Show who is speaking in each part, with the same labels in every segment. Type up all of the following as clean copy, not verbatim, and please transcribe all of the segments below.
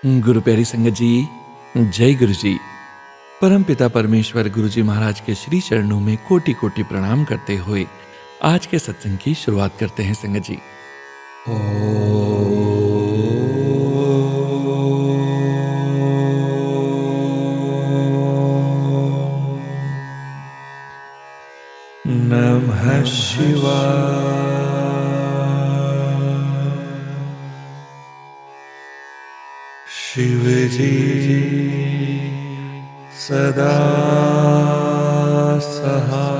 Speaker 1: गुरु प्यारी संगत जी, जय गुरु जी। परम पिता परमेश्वर गुरु जी महाराज के श्री चरणों में कोटि कोटि प्रणाम करते हुए आज के सत्संग की शुरुआत करते हैं संगत जी। नमः शिवाय। शिव जी सदा सहाय।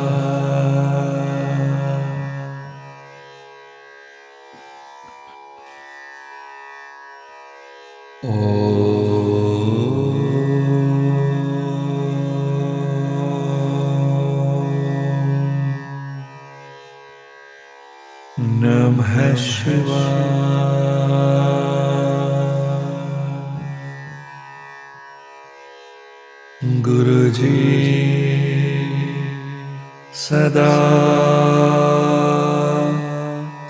Speaker 1: नमः शिवाय। गुरु जी सदा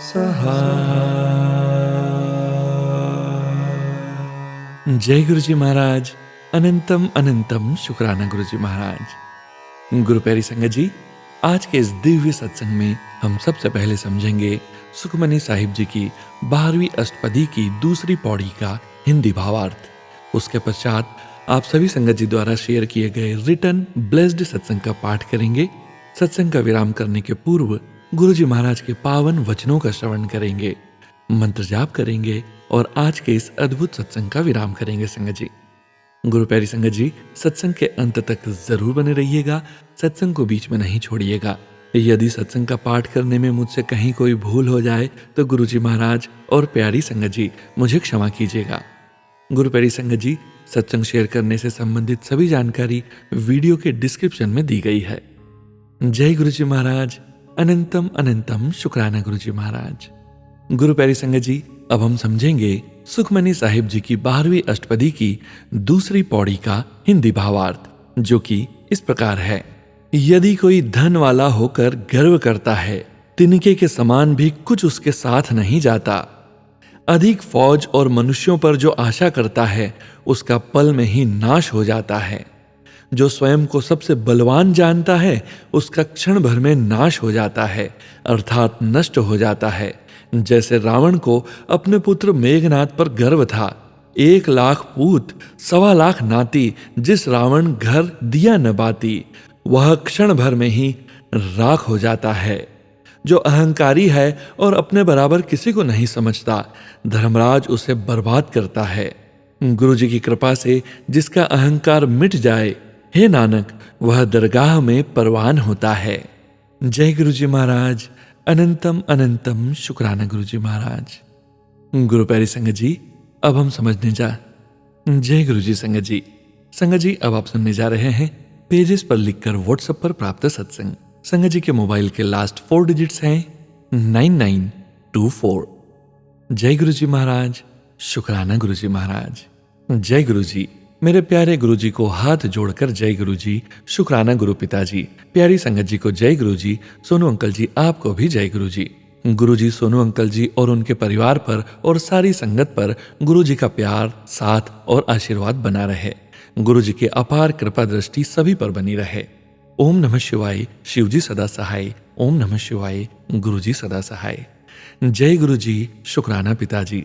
Speaker 1: सहाय। जय गुरु जी महाराज। अनंतम अनंतम शुक्राना गुरु जी महाराज। गुरु प्यारी संगत जी, आज के इस दिव्य सत्संग में हम सबसे पहले समझेंगे सुखमनी साहिब जी की 12वीं अष्टपदी की दूसरी पौड़ी का हिंदी भावार्थ। उसके पश्चात आप सभी संगत जी द्वारा शेयर किए गए रिटन ब्लेस्ड सत्संग का पाठ करेंगे। सत्संग का विराम करने के पूर्व गुरु जी महाराज के पावन वचनों का श्रवण करेंगे, मंत्र जाप करेंगे और आज के इस अद्भुत सत्संग का विराम करेंगे संगत जी। गुरु प्यारी संगत जी, सत्संग के अंत तक जरूर बने रहिएगा, सत्संग को बीच में नहीं छोड़िएगा। यदि सत्संग का पाठ करने में मुझसे कहीं कोई भूल हो जाए तो गुरु जी महाराज और प्यारी संगत जी मुझे क्षमा कीजिएगा। गुरु प्यारी संगत जी, सत्संग शेयर करने से संबंधित सभी जानकारी वीडियो के डिस्क्रिप्शन में दी गई है। जय गुरु जी महाराज। अनंतम अनंतम शुक्राना गुरु जी महाराज। गुरु प्यारी संगत जी, अब हम समझेंगे सुखमनी साहिब जी की 12वीं अष्टपदी की दूसरी पौड़ी का हिंदी भावार्थ, जो कि इस प्रकार है। यदि कोई धन वाला होकर गर्व करता है, तिनके के समान भी कुछ उसके साथ नहीं जाता। अधिक फौज और मनुष्यों पर जो आशा करता है, उसका पल में ही नाश हो जाता है। जो स्वयं को सबसे बलवान जानता है, उसका क्षण भर में नाश हो जाता है, अर्थात नष्ट हो जाता है। जैसे रावण को अपने पुत्र मेघनाद पर गर्व था। 1,00,000 पूत 1,25,00,000 नाती, जिस रावण घर दिया न बाती, वह क्षण भर में ही राख हो जाता है। जो अहंकारी है और अपने बराबर किसी को नहीं समझता, धर्मराज उसे बर्बाद करता है। गुरु जी की कृपा से जिसका अहंकार मिट जाए, हे नानक, वह दरगाह में परवान होता है। जय गुरु जी महाराज। अनंतम अनंतम शुक्राना गुरु जी महाराज। गुरु प्यारी संगत जी, अब हम समझने जा। जय गुरु जी संगत जी। संगत जी, अब आप सुनने जा रहे हैं पेजेस पर लिखकर व्हाट्सएप पर प्राप्त सत्संग। संगत जी के मोबाइल के लास्ट 4 डिजिट्स हैं 9924। जय गुरु जी महाराज। शुक्राना गुरु जी महाराज। जय गुरु जी। मेरे प्यारे गुरु जी को हाथ जोड़कर जय गुरु जी। शुक्राना गुरु पिताजी। प्यारी संगत जी को जय गुरु जी। सोनू अंकल जी, आपको भी जय गुरु जी। गुरु जी सोनू अंकल जी और उनके परिवार पर और सारी संगत पर गुरु जी का प्यार, साथ और आशीर्वाद बना रहे। गुरु जी की अपार कृपा दृष्टि सभी पर बनी रहे। ओम नमः शिवाय। शिव जी सदा सहाय। ओम नमः शिवाय। गुरु जी सदा सहाय। जय गुरु जी। शुक्राना पिताजी।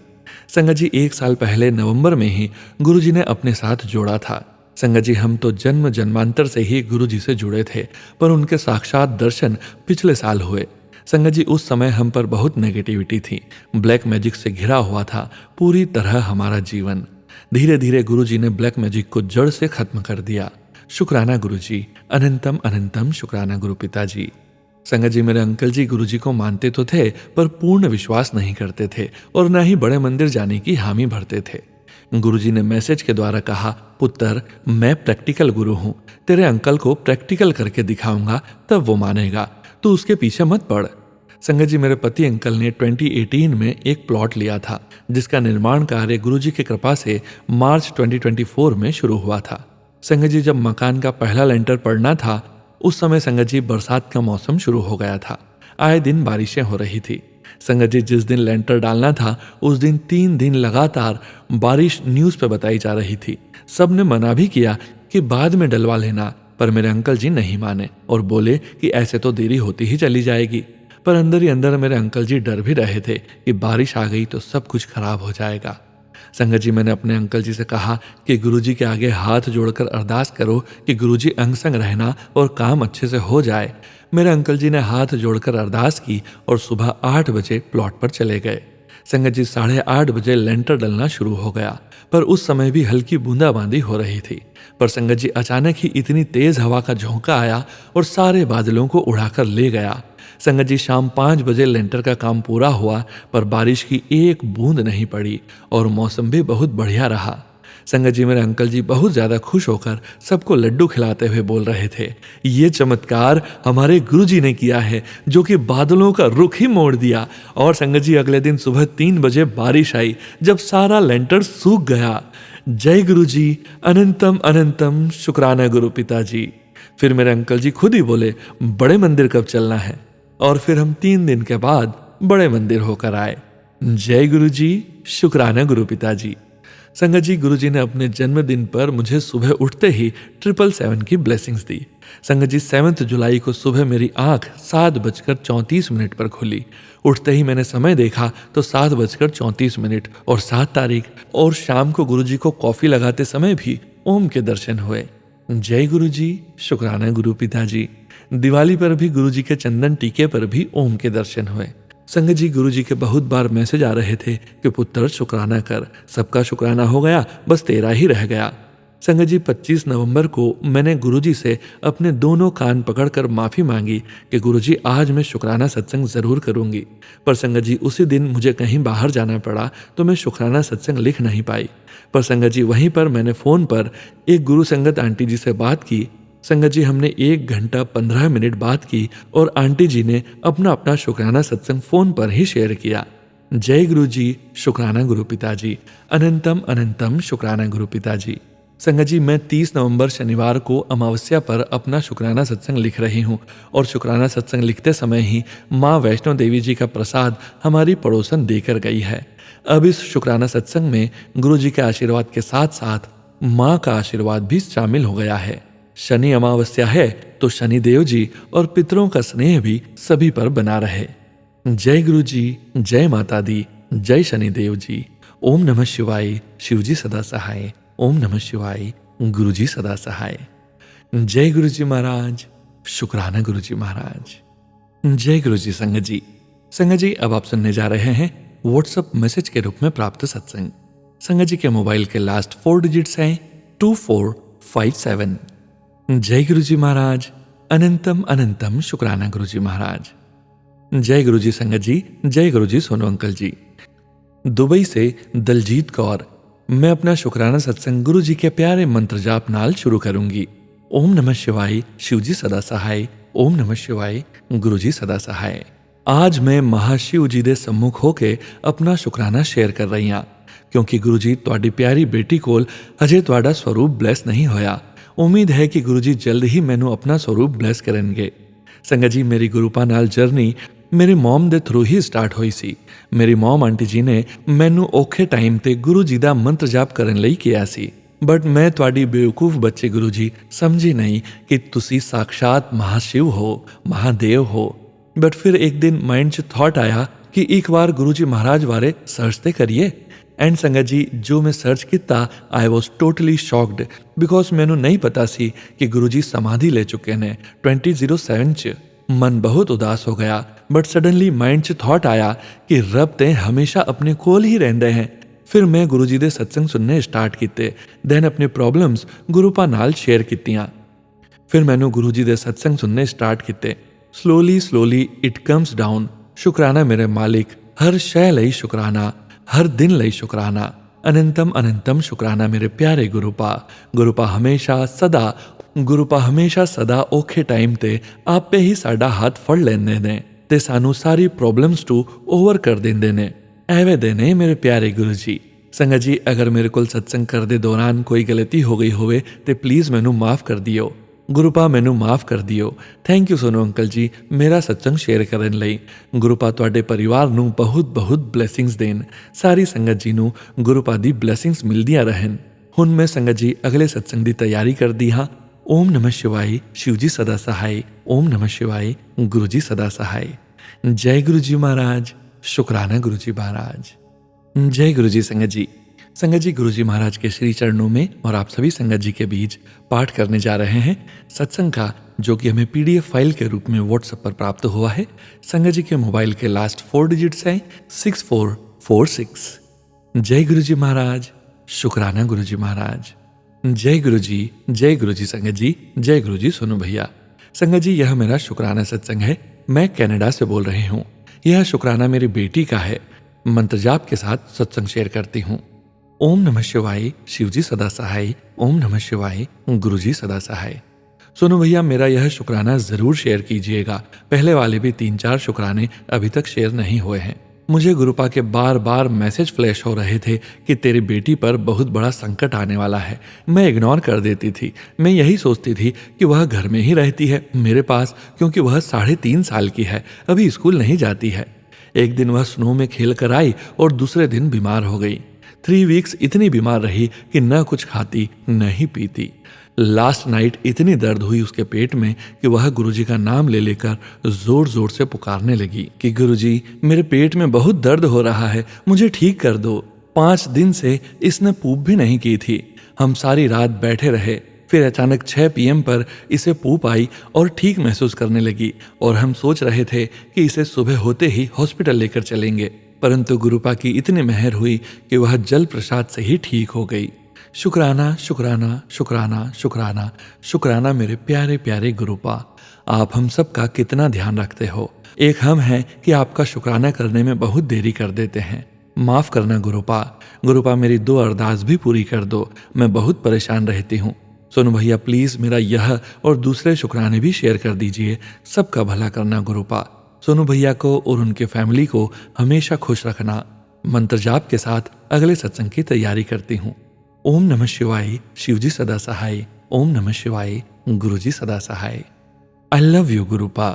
Speaker 1: संगत जी, 1 साल पहले नवंबर में ही गुरु जी ने अपने साथ जोड़ा था। संगत जी, हम तो जन्म जन्मांतर से ही गुरु जी से जुड़े थे, पर उनके साक्षात दर्शन पिछले साल हुए। संगत जी, उस समय हम पर बहुत नेगेटिविटी थी, ब्लैक मैजिक से घिरा हुआ था पूरी तरह हमारा जीवन। धीरे धीरे गुरु जी ने ब्लैक मैजिक को जड़ से खत्म कर दिया। शुक्राना गुरु जी। अनंतम अनंतम शुक्राना गुरु पिताजी। संगत जी, मेरे अंकल जी गुरु जी को मानते तो थे, पर पूर्ण विश्वास नहीं करते थे और न ही बड़े मंदिर जाने की हामी भरते थे। गुरु जी ने मैसेज के द्वारा कहा, पुत्र, मैं प्रैक्टिकल गुरु हूं, तेरे अंकल को प्रैक्टिकल करके दिखाऊंगा, तब वो मानेगा, तू उसके पीछे मत पड़। संगत जी, मेरे पति अंकल ने 2018 में एक प्लॉट लिया था, जिसका निर्माण कार्य गुरु जी की कृपा से मार्च 2024 में शुरू हुआ था। संगत जी, जब मकान का पहला लेंटर पड़ना था, उस समय संगत जी बरसात का मौसम शुरू हो गया था। आए दिन बारिशें हो रही थी। संगत जी, जिस दिन लेंटर डालना था उस दिन 3 दिन लगातार बारिश न्यूज़ पे बताई जा रही थी। सबने मना भी किया कि बाद में डलवा लेना, पर मेरे अंकल जी नहीं माने और बोले कि ऐसे तो देरी होती ही चली जाएगी। पर अंदर ही अंदर मेरे अंकल जी डर भी रहे थे कि बारिश आ गई तो सब कुछ खराब हो जाएगा। संगत जी, मैंने अपने अंकल जी से कहा कि गुरुजी के आगे हाथ जोड़कर अरदास करो कि गुरुजी अंग संग रहना और काम अच्छे से हो जाए। मेरे अंकल जी ने हाथ जोड़कर अरदास की और सुबह 8 बजे प्लॉट पर चले गए। संगत जी, 8:30 बजे लेंटर डलना शुरू हो गया, पर उस समय भी हल्की बूंदाबांदी हो रही थी। पर संगत जी, अचानक ही इतनी तेज हवा का झोंका आया और सारे बादलों को उड़ाकर ले गया। संगत जी, शाम 5 बजे लेंटर का काम पूरा हुआ, पर बारिश की एक बूंद नहीं पड़ी और मौसम भी बहुत बढ़िया रहा। संगत जी, मेरे अंकल जी बहुत ज्यादा खुश होकर सबको लड्डू खिलाते हुए बोल रहे थे, ये चमत्कार हमारे गुरुजी ने किया है, जो कि बादलों का रुख ही मोड़ दिया। और संगत जी, अगले दिन सुबह 3 बजे बारिश आई, जब सारा लेंटर सूख गया। जय गुरुजी, अनंतम अनंतम शुक्राना गुरु पिताजी। फिर मेरे अंकल जी खुद ही बोले, बड़े मंदिर कब चलना है? और फिर हम 3 दिन के बाद बड़े मंदिर होकर आए। जय गुरुजी, शुक्राना गुरु पिताजी। संगत जी, गुरुजी ने अपने जन्मदिन पर मुझे सुबह उठते ही 777 की ब्लेसिंग्स दी। संगत जी, 7 जुलाई को सुबह मेरी आंख 7:34 पर खुली। उठते ही मैंने समय देखा तो 7:34 और 7 तारीख, और शाम को गुरुजी को कॉफी लगाते समय भी ओम के दर्शन हुए। जय गुरुजी, शुक्राना गुरु पिताजी। दिवाली पर भी गुरुजी के चंदन टीके पर भी ओम के दर्शन हुए। संगत जी, गुरुजी के बहुत बार मैसेज आ रहे थे कि पुत्र शुक्राना कर, सबका शुक्राना हो गया, बस तेरा ही रह गया। संगत जी, 25 नवंबर को मैंने गुरुजी से अपने दोनों कान पकड़कर माफी मांगी कि गुरुजी, आज मैं शुक्राना सत्संग जरूर करूंगी। पर संगत जी, उसी दिन मुझे कहीं बाहर जाना पड़ा तो मैं शुक्राना सत्संग लिख नहीं पाई। पर संगत जी, वहीं पर मैंने फोन पर एक गुरु संगत आंटी जी से बात की। संगत जी, हमने 1 घंटा 15 मिनट बात की और आंटी जी ने अपना अपना शुक्राना सत्संग फोन पर ही शेयर किया। जय गुरु जी, शुक्राना गुरु पिताजी। अनंतम अनंतम शुक्राना गुरु पिताजी। संगत जी, मैं 30 नवंबर शनिवार को अमावस्या पर अपना शुक्राना सत्संग लिख रही हूँ और शुक्राना सत्संग लिखते समय ही माँ वैष्णो देवी जी का प्रसाद हमारी पड़ोसन देकर गई है। अब इस शुक्राना सत्संग में गुरु जी के आशीर्वाद के साथ साथ माँ का आशीर्वाद भी शामिल हो गया है। शनि अमावस्या है तो शनि देव जी और पितरों का स्नेह भी सभी पर बना रहे। जय गुरु जी, जय माता दी, जय शनि देव जी। ओम नमः शिवाय, शिव जी सदा सहाय। ओम नमः शिवाय, गुरु जी सदा सहाय। जय गुरु जी महाराज, शुक्राना गुरु जी महाराज। जय गुरु जी। संगत जी, अब आप सुनने जा रहे हैं व्हाट्सएप मैसेज के रूप में प्राप्त सत्संग। संगत जी के मोबाइल के लास्ट 4 डिजिट्स हैं 2457। जय गुरु जी महाराज, अनंतम अनंतम शुक्राना गुरु जी महाराज। जय गुरु जी। संगत जी, जय गुरु जी सोनू अंकल जी। दुबई से दलजीत कौर, मैं अपना शुक्राना सत्संग गुरु जी के प्यारे मंत्र जाप नाल शुरू करूंगी। ओम नमः शिवाय, शिव जी सदा सहाय। ओम नमः शिवाय, गुरु जी सदा सहाय। आज मैं महाशिव जी दे सम्मुख होके अपना शुक्राना शेयर कर रही हां, क्योंकि गुरु जी तुहाडी प्यारी बेटी कोल अजे तुहाडा स्वरूप ब्लैस नहीं होया। उम्मीद है कि गुरु जी जल्द ही मैनू अपना स्वरूप ब्लैस करेंगे। संगत जी, मेरी गुरुपा नाल जर्नी मेरे मॉम दे थ्रू ही स्टार्ट हुई सी। मेरी मॉम आंटी जी ने मैनू औखे टाइम ते गुरु जी दा मंत्र जाप करन लई किया सी, बट मैं तुहाडी बेवकूफ बच्चे गुरु जी समझी नहीं कि तुसी साक्षात महाशिव हो, महादेव हो। बट फिर एक दिन माइंड च थॉट आया कि एक बार गुरु जी महाराज बारे सर्च ते करिए। एंड संगत जी, जो मैं सर्च किया I was totally shocked, because मैनू नहीं पता सी कि गुरु जी समाधि ले चुके ने 2007 च। मन बहुत उदास हो गया, बट सडनली माइंड च थॉट आया कि रब ते हमेशा अपने कोल ही रहंदे हैं। फिर मैं गुरु जी दे सत्संग सुनने स्टार्ट किते, देन अपने प्रॉब्लम्स गुरुपा नाल शेयर कीतियां। फिर मैनू गुरु जी दे सत्संग सुनने स्टार्ट किते। Slowly it comes down. शुक्राना मेरे मालिक, हर शै लई शुक्राना, हर दिन लई शुक्राना। अनंतम अनंतम शुक्राना मेरे प्यारे गुरुपा हमेशा सदा औखे टाइम ते आपे ही साडा हाथ फड़ लेंदे ने ते सानू सारी प्रॉब्लम्स टू ओवर कर देंदे ने। एवे दे ने मेरे प्यारे गुरु जी। संगत जी, अगर मेरे कोल सत्संग करदे दौरान कोई गलती हो गई होवे ते प्लीज मैनू माफ कर दियो। ਗੁਰੂਪਾ ਮੈਨੂੰ ਮਾਫ ਕਰ ਦਿਓ। ਥੈਂਕ ਯੂ ਸੋਨੂ ਅੰਕਲ ਜੀ ਮੇਰਾ ਸਤਸੰਗ ਸ਼ੇਅਰ ਕਰਨ ਲਈ। ਗੁਰੂਪਾ ਤੁਹਾਡੇ ਪਰਿਵਾਰ ਨੂੰ ਬਹੁਤ ਬਹੁਤ ਬਲੇਸਿੰਗਸ ਦੇਣ। ਸਾਰੀ ਸੰਗਤ ਜੀ ਨੂੰ ਗੁਰੂਪਾ ਦੀ ਬਲੇਸਿੰਗਸ ਮਿਲਦੀਆਂ ਰਹਿਣ। ਹੁਣ ਮੈਂ ਸੰਗਤ ਜੀ ਅਗਲੇ ਸਤਸੰਗ ਦੀ ਤਿਆਰੀ ਕਰਦੀ ਹਾਂ। ਓਮ ਨਮः शिवाय शिव जी सदा सहाय। ओम नमः शिवाय गुरु जी सदा सहाय। जय गुरु जी महाराज। शुक्राना गुरु जी महाराज। जय गुरु जी संगत जी। संगत जी गुरु जी महाराज के श्री चरणों में और आप सभी संगत जी के बीच पाठ करने जा रहे हैं सत्संग का, जो कि हमें PDF फाइल के रूप में व्हाट्सएप पर प्राप्त हुआ है। संगत जी के मोबाइल के लास्ट 4 डिजिट्स हैं 6446। जय गुरु जी महाराज। शुक्राना गुरु जी महाराज। जय गुरु जी। जय गुरु जी संगत जी। जय गुरु जी सोनू भैया। संगत जी यह मेरा शुक्राना सत्संग है। मैं कनाडा से बोल रही हूँ। यह शुक्राना मेरी बेटी का है। मंत्र जाप के साथ सत्संग शेयर करती हूँ। ओम नमः शिवाय शिव जी सदा सहाय। ओम नमः शिवाय गुरु जी सदा सहाय। सोनू भैया मेरा यह शुक्राना जरूर शेयर कीजिएगा। पहले वाले भी 3-4 शुक्राने अभी तक शेयर नहीं हुए हैं। मुझे गुरुपा के बार बार मैसेज फ्लैश हो रहे थे कि तेरी बेटी पर बहुत बड़ा संकट आने वाला है। मैं इग्नोर कर देती थी। मैं यही सोचती थी कि वह घर में ही रहती है मेरे पास, क्योंकि वह 3.5 साल की है, अभी स्कूल नहीं जाती है। एक दिन वह स्नो में खेल कर आई और दूसरे दिन बीमार हो गई। 3 वीक्स इतनी बीमार रही कि न कुछ खाती न ही पीती। लास्ट नाइट इतनी दर्द हुई उसके पेट में कि वह गुरुजी का नाम ले लेकर जोर जोर से पुकारने लगी कि गुरुजी मेरे पेट में बहुत दर्द हो रहा है, मुझे ठीक कर दो। 5 दिन से इसने पूप भी नहीं की थी। हम सारी रात बैठे रहे। फिर अचानक 6 PM पर इसे पूप आई और ठीक महसूस करने लगी और हम सोच रहे थे कि इसे सुबह होते ही हॉस्पिटल लेकर चलेंगे, परंतु गुरुपा की इतनी मेहर हुई कि वह जल प्रसाद से ही ठीक हो गई। शुक्राना शुक्राना शुक्राना शुक्राना शुक्राना मेरे प्यारे प्यारे गुरुपा। आप हम सब का कितना ध्यान रखते हो। एक हम हैं कि आपका शुक्राना करने में बहुत देरी कर देते हैं। माफ करना गुरुपा। गुरुपा मेरी 2 अरदास भी पूरी कर दो, मैं बहुत परेशान रहती हूँ। सोनू भैया प्लीज मेरा यह और दूसरे शुक्राने भी शेयर कर दीजिए। सबका भला करना गुरुपा। सोनू भैया को और उनके फैमिली को हमेशा खुश रखना। मंत्र जाप के साथ अगले सत्संग की तैयारी करती हूँ। ओम नमः शिवाय शिव जी सदा सहाय। ओम नमः शिवाय गुरु जी सदा सहाय। आई लव यू गुरुपा।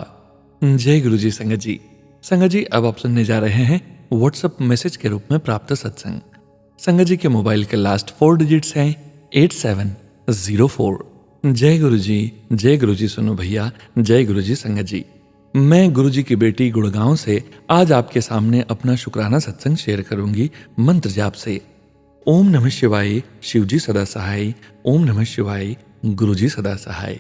Speaker 1: जय गुरु जी संगत जी। संगत जी अब आप सुनने जा रहे हैं व्हाट्सएप मैसेज के रूप में प्राप्त सत्संग। संगत जी के मोबाइल के लास्ट 4 डिजिट्स हैं 8704। जय गुरु जी। जय गुरु जी सोनू भैया। जय गुरु जी संगत जी। मैं गुरु जी की बेटी गुड़गांव से आज आपके सामने अपना शुक्राना सत्संग शेयर करूंगी मंत्र जाप से। ओम नमः शिवाय शिव जी सदा सहाय। ओम नमः शिवाय गुरु जी सदा सहाय।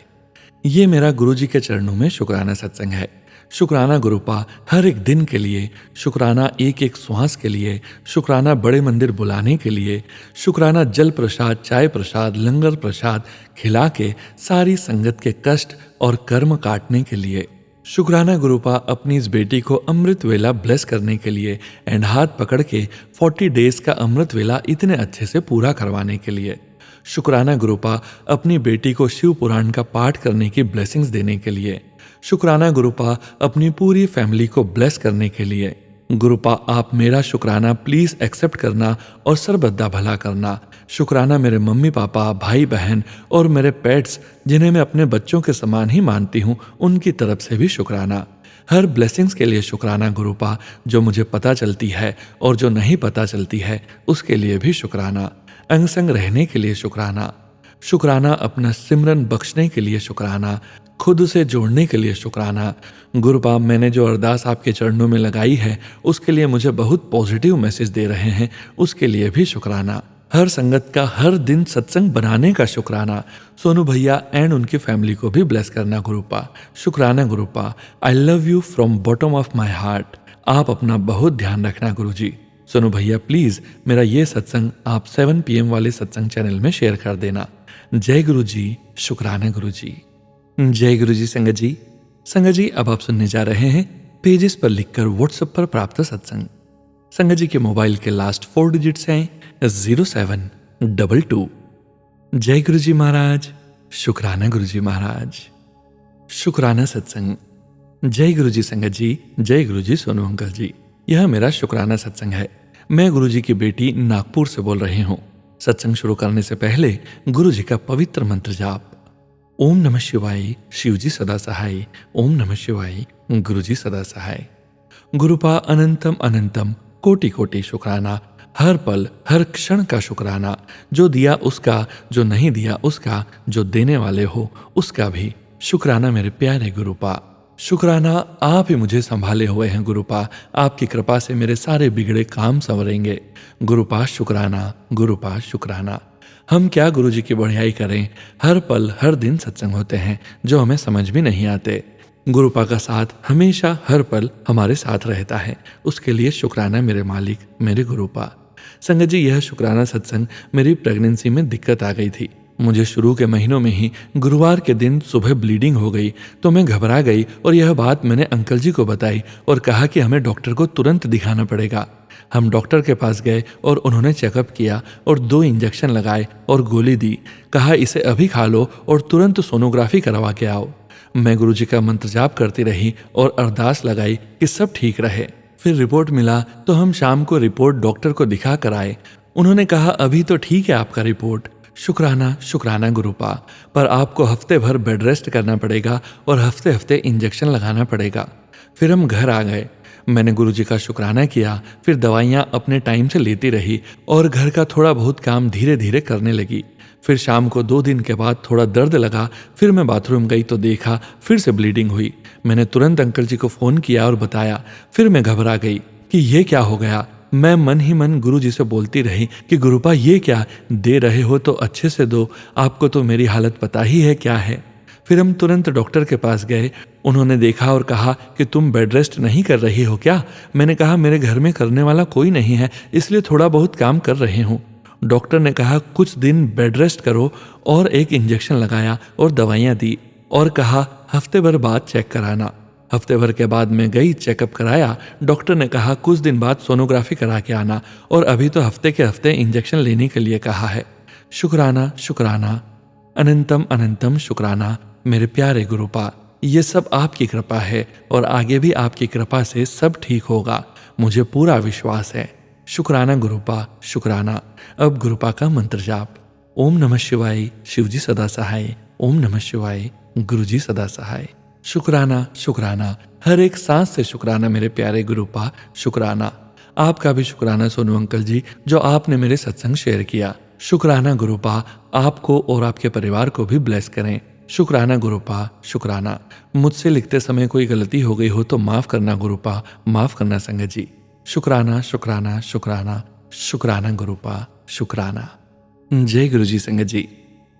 Speaker 1: ये मेरा गुरु जी के चरणों में शुक्राना सत्संग है। शुक्राना गुरुपा हर एक दिन के लिए, शुक्राना एक एक श्वास के लिए, शुक्राना बड़े मंदिर बुलाने के लिए, शुक्राना जल प्रसाद, चाय प्रसाद, लंगर प्रसाद खिला के सारी संगत के कष्ट और कर्म काटने के लिए। शुक्राना गुरुपा अपनी इस बेटी को अमृत वेला ब्लेस करने के लिए एंड हाथ पकड़ के 40 डेज का अमृत वेला इतने अच्छे से पूरा करवाने के लिए। शुक्राना गुरुपा अपनी बेटी को शिव पुराण का पाठ करने की ब्लेसिंग्स देने के लिए। शुक्राना गुरुपा अपनी पूरी फैमिली को ब्लेस करने के लिए। गुरुपा आप मेरा शुक्राना प्लीज एक्सेप्ट करना और सर्वदा भला करना। शुक्राना मेरे मम्मी पापा, भाई बहन और मेरे पेट्स जिन्हें मैं अपने बच्चों के समान ही मानती हूँ, उनकी तरफ से भी शुक्राना। हर ब्लेसिंग्स के लिए शुक्राना गुरुपा, जो मुझे पता चलती है और जो नहीं पता चलती है उसके लिए भी शुक्राना। अंग संग रहने के लिए शुक्राना। शुक्राना अपना सिमरन बख्शने के लिए शुक्राना। खुद से जोड़ने के लिए शुक्राना। गुरुपा मैंने जो अरदास आपके चरणों में लगाई है उसके लिए मुझे बहुत पॉजिटिव मैसेज दे रहे हैं, उसके लिए भी शुक्राना। हर संगत का हर दिन सत्संग बनाने का शुक्राना। सोनू भैया एंड उनकी फैमिली को भी ब्लेस करना गुरुपा। शुक्राना Gurupa. I love you from bottom of my heart. आप अपना बहुत ध्यान रखना गुरुजी। सोनू भैया प्लीज मेरा ये सत्संग आप 7 PM वाले सत्संग चैनल में शेयर कर देना। जय गुरु जी। शुक्राना गुरु जी। जय गुरु जी संगत जी। संगत जी अब आप सुनने जा रहे हैं पेजेस पर लिखकर व्हाट्सएप पर प्राप्त सत्संग। संगत जी के मोबाइल के लास्ट 4 डिजिट्स हैं 0722। जय गुरु जी महाराज। शुक्राना गुरु जी महाराज। शुक्राना सत्संग। जय गुरु जी संगत जी। जय गुरु जी सोनू अंकल जी। यह मेरा शुक्राना सत्संग है। मैं गुरु जी की बेटी नागपुर से बोल रही हूँ। सत्संग शुरू करने से पहले गुरु जी का पवित्र मंत्र जाप। ओम नमः शिवाय, शिवजी सदा सहाय। ओम नमः शिवाय, गुरुजी सदा सहाय। गुरुपा अनंतम अनंतम कोटि कोटि शुक्राना, हर पल हर क्षण का शुक्राना। जो दिया उसका, जो नहीं दिया उसका, जो देने वाले हो उसका भी शुक्राना मेरे प्यारे गुरुपा। शुक्राना, आप ही मुझे संभाले हुए हैं गुरुपा। आपकी कृपा से मेरे सारे बिगड़े काम संवरेंगे गुरुपा। शुक्राना गुरुपा शुक्राना। हम क्या गुरुजी की बढ़ियाई करें, हर पल हर दिन सत्संग होते हैं जो हमें समझ भी नहीं आते। गुरुपा का साथ हमेशा हर पल हमारे साथ रहता है, उसके लिए शुक्राना मेरे मालिक, मेरे गुरुपा। संगत जी, यह शुक्राना सत्संग मेरी प्रेगनेंसी में दिक्कत आ गई थी। मुझे शुरू के महीनों में ही गुरुवार के दिन सुबह ब्लीडिंग हो गई तो मैं घबरा गई और यह बात मैंने अंकल जी को बताई और कहा कि हमें डॉक्टर को तुरंत दिखाना पड़ेगा। हम डॉक्टर के पास गए और उन्होंने चेकअप किया और 2 इंजेक्शन लगाए और गोली दी। कहा इसे अभी खा लो और तुरंत सोनोग्राफी करवा के आओ। मैं गुरुजी का मंत्र जाप करती रही और अरदास लगाई कि सब ठीक रहे। फिर रिपोर्ट मिला तो हम शाम को रिपोर्ट डॉक्टर को दिखा कर आए। उन्होंने कहा अभी तो ठीक है आपका रिपोर्ट। शुक्राना शुक्राना गुरुपा, पर आपको हफ्ते भर बेड रेस्ट करना पड़ेगा और हफ्ते हफ्ते इंजेक्शन लगाना पड़ेगा। फिर हम घर आ गए। मैंने गुरुजी का शुक्राना किया, फिर दवाइयाँ अपने टाइम से लेती रही और घर का थोड़ा बहुत काम धीरे धीरे करने लगी। फिर शाम को 2 दिन के बाद थोड़ा दर्द लगा। फिर मैं बाथरूम गई तो देखा फिर से ब्लीडिंग हुई। मैंने तुरंत अंकल जी को फ़ोन किया और बताया। फिर मैं घबरा गई कि ये क्या हो गया। मैं मन ही मन गुरु जी से बोलती रही कि गुरुपा ये क्या, दे रहे हो तो अच्छे से दो, आपको तो मेरी हालत पता ही है क्या है। फिर हम तुरंत डॉक्टर के पास गए। उन्होंने देखा और कहा कि तुम बेड रेस्ट नहीं कर रही हो क्या। मैंने कहा मेरे घर में करने वाला कोई नहीं है, इसलिए थोड़ा बहुत काम कर रही हूँ। डॉक्टर ने कहा कुछ दिन बेड रेस्ट करो और एक इंजेक्शन लगाया और दवाइयाँ दी और कहा हफ्ते भर बाद चेक कराना। हफ्ते भर के बाद मैं गई, चेकअप कराया। डॉक्टर ने कहा कुछ दिन बाद सोनोग्राफी करा के आना और अभी तो हफ्ते के हफ्ते इंजेक्शन लेने के लिए कहा है। शुक्राना शुक्राना, अनंतम अनंतम शुक्राना मेरे प्यारे गुरुपा। ये सब आपकी कृपा है और आगे भी आपकी कृपा से सब ठीक होगा, मुझे पूरा विश्वास है। शुक्राना गुरुपा शुक्राना। अब गुरुपा का मंत्र जाप। ओम नमः शिवाय, शिवजी सदा सहाय। ओम नमः शिवाय, गुरुजी सदा सहाय। शुक्राना शुक्राना, हर एक सांस से शुक्राना मेरे प्यारे गुरुपा शुक्राना। आपका भी शुक्राना सोनू अंकल जी, जो आपने मेरे सत्संग शेयर किया। शुक्राना गुरुपा, आपको और आपके परिवार को भी ब्लेस करें। शुक्राना गुरुपा शुक्राना। मुझसे लिखते समय कोई गलती हो गई हो तो माफ करना गुरुपा, माफ करना संगत जी। शुक्राना शुक्राना शुक्राना, शुक्राना गुरुपा शुक्राना। जय गुरु जी संगत जी।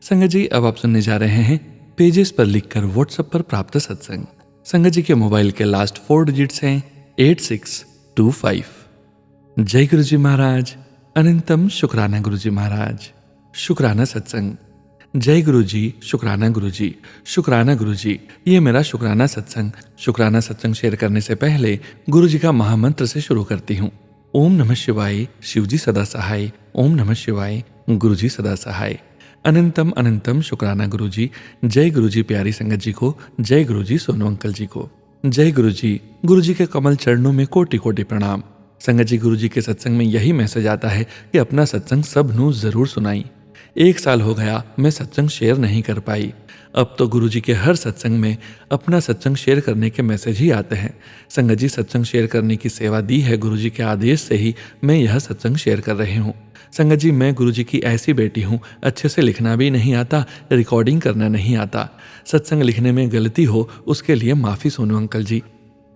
Speaker 1: संगत जी, अब आप सुनने जा रहे हैं पेजेस पर लिखकर व्हाट्सएप पर प्राप्त सत्संग। संगत जी के मोबाइल के लास्ट 4 डिजिट्स हैं 8625। जय गुरु जी महाराज, अनंतम शुक्राना गुरु जी महाराज। शुक्राना सत्संग। जय गुरु जी, शुक्राना गुरु जी, शुक्राना गुरु जी। ये मेरा शुक्राना सत्संग। शुक्राना सत्संग शेयर करने से पहले गुरु जी का महामंत्र से शुरू करती हूँ। ओम नमः शिवाय, शिवजी सदा सहाय। ओम नमः शिवाय, गुरु जी सदा सहाय। अनंतम अनंतम शुक्राना गुरु जी। जय गुरु जी प्यारी संगत जी को, जय गुरु जी सोनू अंकल जी को। जय गुरु जी। गुरु जी के कमल चरणों में कोटि कोटि प्रणाम। संगत जी, गुरु जी के सत्संग में यही मैसेज आता है कि अपना सत्संग सब नू जरूर सुनाई। 1 साल हो गया मैं सत्संग शेयर नहीं कर पाई। अब तो गुरु जी के हर सत्संग में अपना सत्संग शेयर करने के मैसेज ही आते हैं। संगत जी, सत्संग शेयर करने की सेवा दी है गुरु जी के आदेश से ही मैं यह सत्संग शेयर कर रही हूँ। संगत जी, मैं गुरु जी की ऐसी बेटी हूँ, अच्छे से लिखना भी नहीं आता, रिकॉर्डिंग करना नहीं आता। सत्संग लिखने में गलती हो उसके लिए माफ़ी सोनू अंकल जी।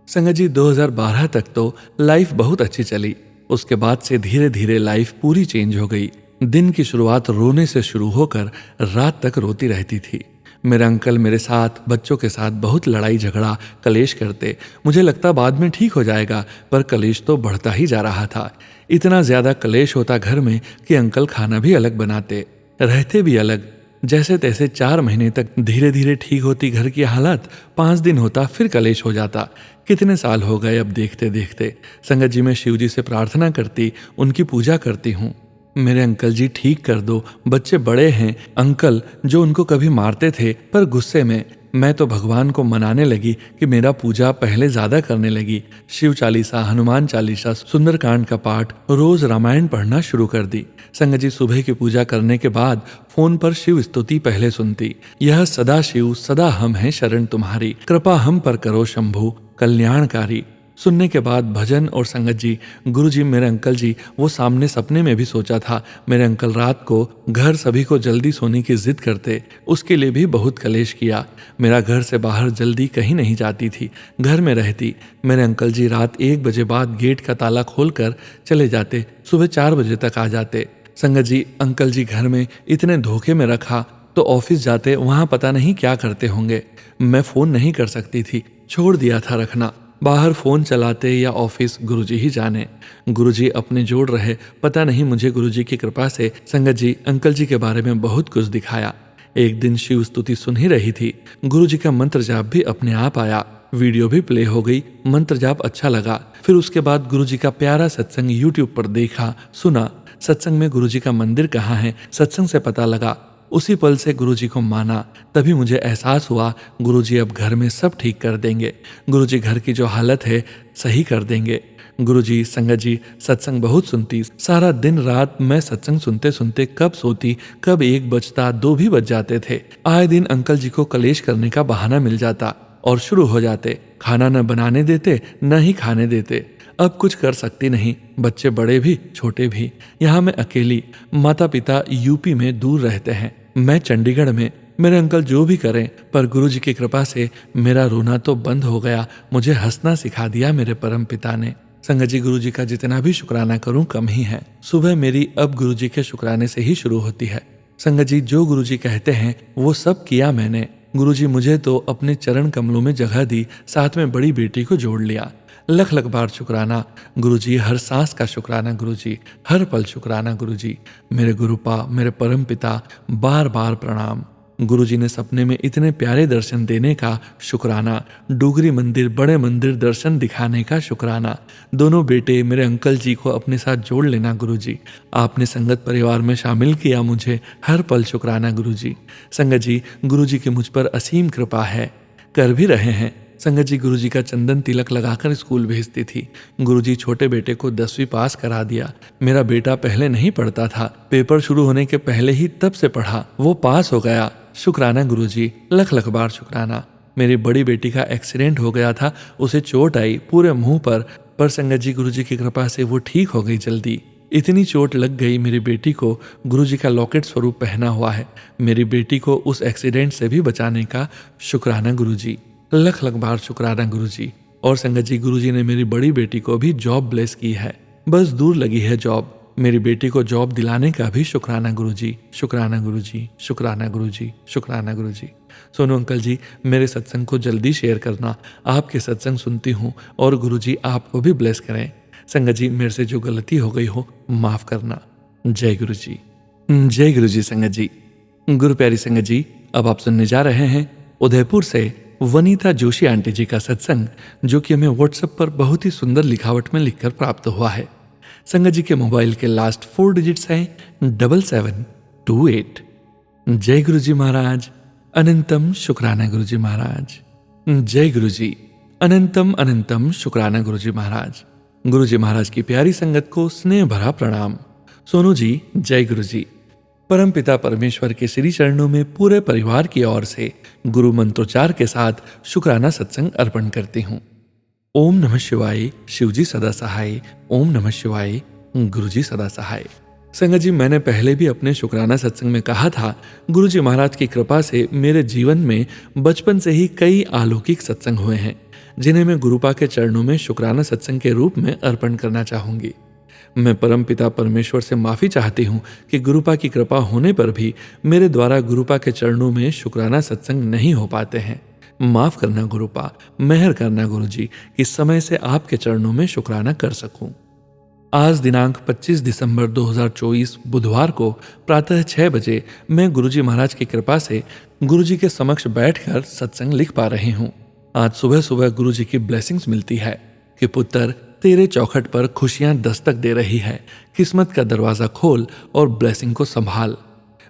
Speaker 1: संगत जी, 2012 तक तो लाइफ बहुत अच्छी चली। उसके बाद से धीरे धीरे लाइफ पूरी चेंज हो गई। दिन की शुरुआत रोने से शुरू होकर रात तक रोती रहती थी। मेरे अंकल मेरे साथ, बच्चों के साथ बहुत लड़ाई झगड़ा कलेश करते। मुझे लगता बाद में ठीक हो जाएगा, पर कलेश तो बढ़ता ही जा रहा था। इतना ज्यादा कलेश होता घर में कि अंकल खाना भी अलग बनाते, रहते भी अलग। जैसे तैसे 4 महीने तक धीरे धीरे ठीक होती घर की हालत। 5 दिन होता फिर कलेश हो जाता। कितने साल हो गए अब देखते देखते। संगत जी, मैं शिव जी से प्रार्थना करती, उनकी पूजा करती हूँ, मेरे अंकल जी ठीक कर दो, बच्चे बड़े हैं। अंकल जो उनको कभी मारते थे पर गुस्से में, मैं तो भगवान को मनाने लगी कि मेरा पूजा पहले ज्यादा करने लगी। शिव चालीसा, हनुमान चालीसा, सुंदरकांड का पाठ, रोज रामायण पढ़ना शुरू कर दी। संगत जी, सुबह की पूजा करने के बाद फोन पर शिव स्तुति पहले सुनती। यह सदा शिव सदा हम हैं शरण तुम्हारी, कृपा हम पर करो शंभु कल्याणकारी। सुनने के बाद भजन और संगत जी, गुरु जी, मेरे अंकल जी, वो सामने सपने में भी सोचा था मेरे अंकल रात को घर सभी को जल्दी सोने की जिद करते, उसके लिए भी बहुत कलेश किया। मेरा घर से बाहर जल्दी कहीं नहीं जाती थी, घर में रहती। मेरे अंकल जी रात 1 बजे बाद गेट का ताला खोलकर चले जाते, सुबह 4 बजे तक आ जाते। संगत जी, अंकल जी घर में इतने धोखे में रखा तो ऑफिस जाते वहां पता नहीं क्या करते होंगे। मैं फोन नहीं कर सकती थी, छोड़ दिया था रखना। बाहर फोन चलाते या ऑफिस गुरुजी ही जाने। गुरुजी अपने जोड़ रहे, पता नहीं मुझे गुरुजी की कृपा से संगत जी अंकल जी के बारे में बहुत कुछ दिखाया। एक दिन शिव स्तुति सुन ही रही थी, गुरुजी का मंत्र जाप भी अपने आप आया, वीडियो भी प्ले हो गई। मंत्र जाप अच्छा लगा। फिर उसके बाद गुरुजी का प्यारा सत्संग यूट्यूब पर देखा, सुना। सत्संग में गुरुजी का मंदिर कहाँ है, सत्संग से पता लगा। उसी पल से गुरुजी को माना। तभी मुझे एहसास हुआ गुरुजी अब घर में सब ठीक कर देंगे, गुरुजी घर की जो हालत है सही कर देंगे। गुरुजी, संगत जी सत्संग बहुत सुनती। सारा दिन रात मैं सत्संग सुनते सुनते कब सोती, कब 1 बजता, 2 भी बज जाते थे। आए दिन अंकल जी को कलेश करने का बहाना मिल जाता और शुरू हो जाते। खाना न बनाने देते, न ही खाने देते। अब कुछ कर सकती नहीं, बच्चे बड़े भी छोटे भी। यहाँ मैं अकेली, माता पिता यूपी में दूर रहते हैं, मैं चंडीगढ़ में। मेरे अंकल जो भी करें, पर गुरुजी की कृपा से मेरा रोना तो बंद हो गया। मुझे हंसना सिखा दिया मेरे परम पिता ने। संगत जी, गुरुजी का जितना भी शुक्राना करूं कम ही है। सुबह मेरी अब गुरुजी के शुक्राने से ही शुरू होती है। संगत जी, जो गुरुजी कहते हैं वो सब किया मैंने। गुरुजी मुझे तो अपने चरण कमलों में जगह दी, साथ में बड़ी बेटी को जोड़ लिया। लख लख बार शुक्राना गुरुजी, हर सांस का शुक्राना गुरुजी, हर पल शुक्राना गुरुजी। मेरे गुरुपा, मेरे परम पिता, बार बार प्रणाम। गुरुजी ने सपने में इतने प्यारे दर्शन देने का शुक्राना, डोगरी मंदिर, बड़े मंदिर दर्शन दिखाने का शुक्राना। दोनों बेटे मेरे अंकल जी को अपने साथ जोड़ लेना गुरुजी। आपने संगत परिवार में शामिल किया मुझे, हर पल शुक्राना गुरुजी। संगत जी, गुरुजी की मुझ पर असीम कृपा है, कर भी रहे हैं। संगत जी, गुरुजी का चंदन तिलक लगाकर स्कूल भेजती थी। गुरुजी छोटे बेटे को 10वीं पास करा दिया। मेरा बेटा पहले नहीं पढ़ता था, पेपर शुरू होने के पहले ही तब से पढ़ा, वो पास हो गया। शुक्राना गुरुजी, लख लख बार शुक्राना। मेरी बड़ी बेटी का एक्सीडेंट हो गया था, उसे चोट आई पूरे मुंह पर संगत जी गुरुजी की कृपा से वो ठीक हो गई जल्दी। इतनी चोट लग गई मेरी बेटी को, गुरुजी का लॉकेट स्वरूप पहना हुआ है। मेरी बेटी को उस एक्सीडेंट से भी बचाने का शुक्राना गुरुजी, लख लख बार शुक्राना गुरुजी। और संगत जी, गुरुजी ने मेरी बड़ी बेटी को भी जॉब ब्लेस की है, बस दूर लगी है जॉब। मेरी बेटी को जॉब दिलाने का भी शुक्राना गुरुजी, शुक्राना गुरुजी, शुक्राना गुरुजी, शुक्राना गुरुजी। सोनू अंकल जी, मेरे सत्संग को जल्दी शेयर करना, आपके सत्संग सुनती हूँ और गुरुजी आपको भी ब्लेस करें। संगत जी, मेरे से जो गलती हो गई हो माफ करना। जय गुरुजी, जय गुरुजी। संगत जी, गुरु प्यारी संगत जी, अब आप सुनने जा रहे हैं उदयपुर से वनीता जोशी आंटी जी का सत्संग, जो कि हमें व्हाट्सएप पर बहुत ही सुंदर लिखावट में लिखकर प्राप्त हुआ है। संगत जी के मोबाइल के लास्ट 4 डिजिट्स हैं 7728। जय गुरुजी महाराज, अनंतम शुक्राना गुरुजी महाराज। जय गुरुजी, अनंतम अनंतम शुक्राना गुरुजी महाराज। गुरुजी महाराज की प्यारी संगत को स्नेह भरा प्रणाम। सोनू जी, जय गुरुजी। परम पिता परमेश्वर के श्री चरणों में पूरे परिवार की ओर से गुरु मंत्रोच्चार के साथ शुक्राना सत्संग अर्पण करती हूँ। ओम नमः शिवाय, शिवजी सदा सहाय। ओम नमः शिवाय, गुरुजी सदा सहाय। संगत जी, मैंने पहले भी अपने शुक्राना सत्संग में कहा था, गुरुजी महाराज की कृपा से मेरे जीवन में बचपन से ही कई अलौकिक सत्संग हुए हैं, जिन्हें मैं गुरुपा के चरणों में शुक्राना सत्संग के रूप में अर्पण करना चाहूंगी। मैं परम पिता परमेश्वर से माफी चाहती हूँ कि गुरुपा की कृपा होने पर भी मेरे द्वारा गुरुपा के चरणों में शुक्राना सत्संग नहीं हो पाते हैं। माफ करना गुरुपा, मेहर करना गुरुजी कि समय से आपके चरणों में शुक्राना कर सकूं। आज दिनांक 25 दिसंबर 2024 बुधवार को प्रातः 6 बजे मैं गुरुजी महाराज की कृपा से गुरुजी के समक्ष बैठकर सत्संग लिख पा रही हूँ। आज सुबह सुबह गुरुजी की ब्लेसिंग्स मिलती है कि पुत्र, तेरे चौखट पर खुशियां दस्तक दे रही है, किस्मत का दरवाजा खोल और ब्लेसिंग को संभाल।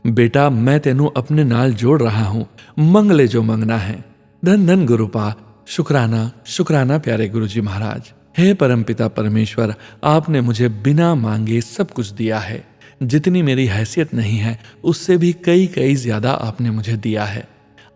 Speaker 1: बेटा मैं तेनू अपने नाल जोड़ रहा हूं, मंग ले जो मंगना है। धन धन गुरुपा, शुक्राना शुक्राना प्यारे गुरुजी महाराज। हे परमपिता परमेश्वर, आपने मुझे बिना मांगे सब कुछ दिया है। जितनी मेरी हैसियत नहीं है उससे भी कई कई ज्यादा आपने मुझे दिया है।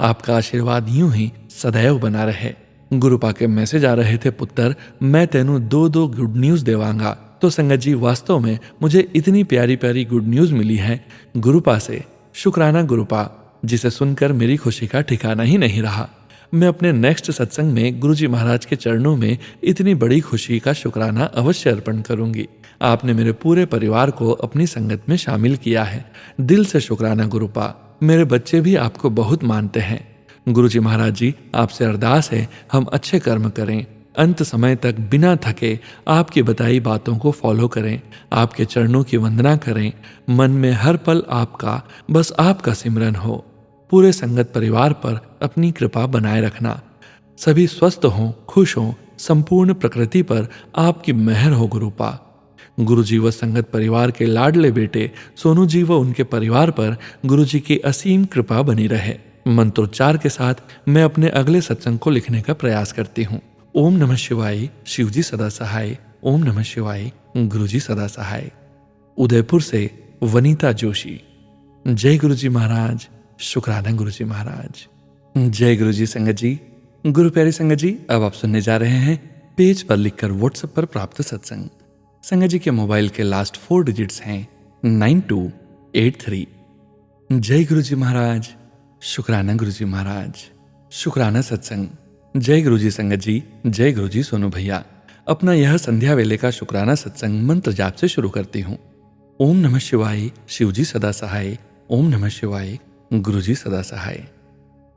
Speaker 1: आपका आशीर्वाद यूं ही सदैव बना रहे। गुरुपा के मैसेज आ रहे थे, पुत्र मैं तेनू दो दो गुड न्यूज देवांगा। तो संगत जी वास्तव में मुझे इतनी प्यारी प्यारी गुड न्यूज मिली है गुरुपा से। शुक्राना गुरुपा, जिसे सुनकर मेरी खुशी का ठिकाना ही नहीं रहा। मैं अपने नेक्स्ट सत्संग में गुरुजी महाराज के चरणों में इतनी बड़ी खुशी का शुक्राना अवश्य अर्पण करूंगी। आपने मेरे पूरे परिवार को अपनी संगत में शामिल किया है। दिल से शुक्राना गुरुपा। मेरे बच्चे भी आपको बहुत मानते हैं। गुरुजी महाराज जी, आपसे अरदास है हम अच्छे कर्म करें, अंत समय तक बिना थके आपकी बताई बातों को फॉलो करें, आपके चरणों की वंदना करें, मन में हर पल आपका, बस आपका सिमरन हो। पूरे संगत परिवार पर अपनी कृपा बनाए रखना। सभी स्वस्थ हों, खुश हों, संपूर्ण प्रकृति पर आपकी मेहर हो गुरुपा। गुरुजी व संगत परिवार के लाडले बेटे सोनू जी व उनके परिवार पर गुरुजी की असीम कृपा बनी रहे। मंत्रोच्चार के साथ मैं अपने अगले सत्संग को लिखने का प्रयास करती हूँ। ओम नमः शिवाय, शिवजी सदा सहाय। ओम नमः शिवाय, गुरुजी सदा सहाय। उदयपुर से वनीता जोशी। जय गुरुजी महाराज। शुक्राना गुरुजी महाराज। जय गुरुजी संगत जी। गुरु प्यारी संगत जी, अब आप सुनने जा रहे हैं पेज पर लिखकर व्हाट्सएप पर प्राप्त सत्संग। संगत जी के मोबाइल के लास्ट 4 डिजिट्स हैं 9283। जय गुरुजी महाराज। शुक्राना गुरुजी महाराज। शुक्राना सत्संग। जय गुरुजी संगत जी। जय गुरुजी सोनू भैया। अपना यह संध्या वेले का शुक्राना सत्संग मंत्र जाप से शुरू करती हूँ। ओम नमः शिवाय, शिवजी सदा सहाय। ओम नमः शिवाय, गुरुजी सदा सहाय।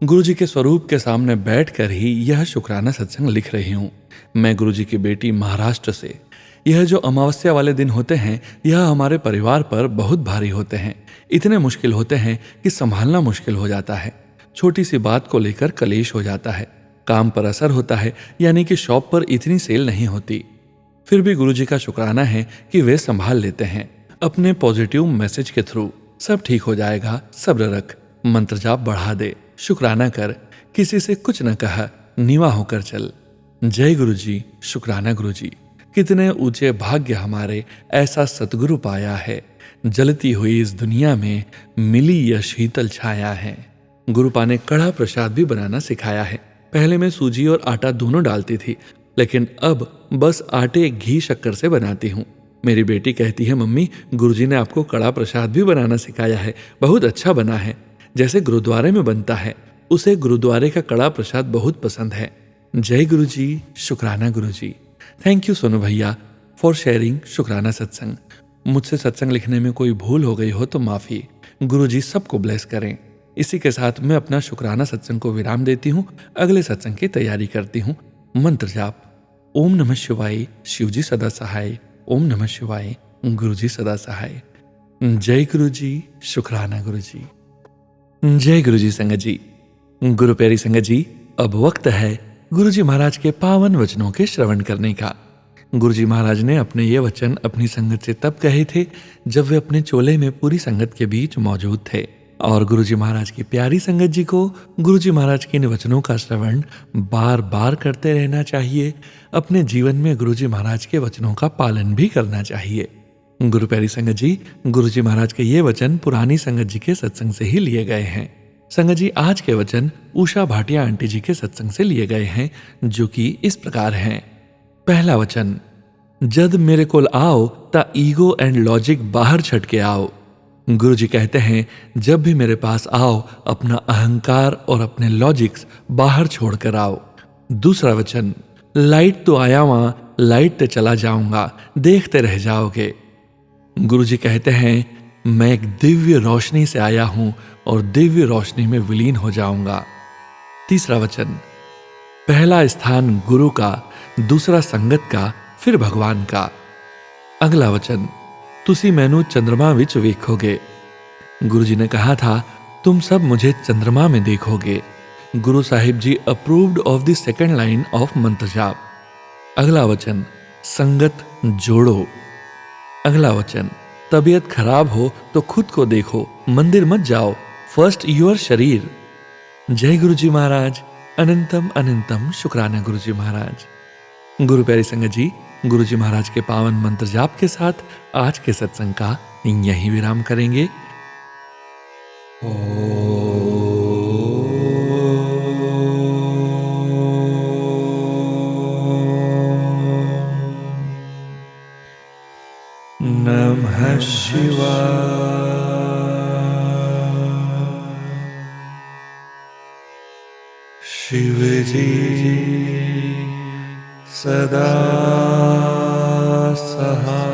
Speaker 1: गुरुजी के स्वरूप के सामने बैठकर ही यह शुक्राना सत्संग लिख रही हूँ। मैं गुरुजी की बेटी महाराष्ट्र से। यह जो अमावस्या वाले दिन होते हैं यह हमारे परिवार पर बहुत भारी होते हैं। इतने मुश्किल होते हैं कि संभालना मुश्किल हो जाता है। छोटी सी बात को लेकर कलेश हो जाता है। काम पर असर होता है, यानी कि शॉप पर इतनी सेल नहीं होती। फिर भी गुरुजी का शुक्राना है कि वे संभाल लेते हैं अपने पॉजिटिव मैसेज के थ्रू। सब ठीक हो जाएगा, सब्र रख, मंत्र जाप बढ़ा दे, शुक्राना कर, किसी से कुछ न कहा, नीवा होकर चल। जय गुरुजी। शुक्राना गुरुजी। कितने ऊंचे भाग्य हमारे ऐसा सतगुरु पाया है। जलती हुई इस दुनिया में मिली यह शीतल छाया है। गुरुपा ने कड़ा प्रसाद भी बनाना सिखाया है। पहले मैं सूजी और आटा दोनों डालती थी, लेकिन अब बस आटे, घी, शक्कर से बनाती हूँ। मेरी बेटी कहती है, मम्मी गुरुजी ने आपको कड़ा प्रसाद भी बनाना सिखाया है, बहुत अच्छा बना है, जैसे गुरुद्वारे में बनता है। उसे गुरुद्वारे का कड़ा प्रसाद बहुत पसंद है। जय गुरुजी। शुक्राना गुरुजी। थैंक यू सोनू भैया फॉर शेयरिंग शुक्राना सत्संग। मुझसे सत्संग लिखने में कोई भूल हो गई हो तो माफी। गुरुजी सबको ब्लेस करें। इसी के साथ मैं अपना शुक्राना सत्संग को विराम देती हूँ। अगले सत्संग की तैयारी करती हूँ। मंत्र जाप। ओम नमः शिवाय, शिवजी सदा सहाय। ओम नमः शिवाय, गुरुजी सदा सहाय। जय गुरुजी। शुक्राना गुरुजी। जय गुरुजी संगत जी। गुरु प्यारी संगत जी, अब वक्त है गुरुजी महाराज के पावन वचनों के श्रवण करने का। गुरुजी महाराज ने अपने ये वचन अपनी संगत से तब कहे थे जब वे अपने चोले में पूरी संगत के बीच मौजूद थे। और गुरुजी महाराज की प्यारी संगत जी को गुरुजी महाराज के इन वचनों का श्रवण बार बार करते रहना चाहिए। अपने जीवन में गुरुजी महाराज के वचनों का पालन भी करना चाहिए। गुरु प्यारी संगत जी, गुरुजी महाराज के ये वचन पुरानी संगत जी के सत्संग से ही लिए गए हैं। संगत जी, आज के वचन उषा भाटिया आंटी जी के सत्संग से लिए गए हैं, जो कि इस प्रकार हैं। पहला वचन, जद मेरे कोल आओ ता ईगो एंड लॉजिक बाहर छट के आओ। गुरुजी कहते हैं, जब भी मेरे पास आओ अपना अहंकार और अपने लॉजिक्स बाहर छोड़कर आओ। दूसरा वचन, लाइट तो आया वहां, लाइट ते चला जाऊंगा, देखते रह जाओगे। गुरुजी कहते हैं, मैं एक दिव्य रोशनी से आया हूं और दिव्य रोशनी में विलीन हो जाऊंगा। तीसरा वचन, पहला स्थान गुरु का, दूसरा संगत का, फिर भगवान का। अगला वचन, तुसी मैनू चंद्रमा विच वेखोगे। गुरुजी ने कहा था, तुम सब मुझे चंद्रमा में देखोगे। Guru Sahib ji approved of the second line of mantra jaap. अगला वचन, संगत जोड़ो। अगला वचन, तबीयत खराब हो तो खुद को देखो, मंदिर मत जाओ, फर्स्ट योर शरीर। जय गुरु जी महाराज। अनंतम अनंतम शुक्राना गुरु जी महाराज। गुरु प्यारी संगत जी, गुरु जी महाराज के पावन मंत्र जाप के साथ आज के सत्संग का यहीं विराम करेंगे। नमः शिवाय। शिव जी सदा सहाय।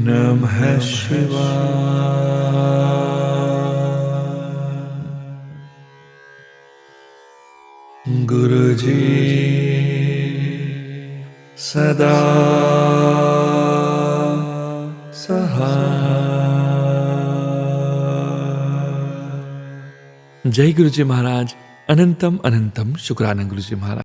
Speaker 1: नमः शिवाय। गुरु जी सदा सहाय। जय गुरु जी महाराज। अनंतम अनंतम शुक्राना गुरु जी महाराज।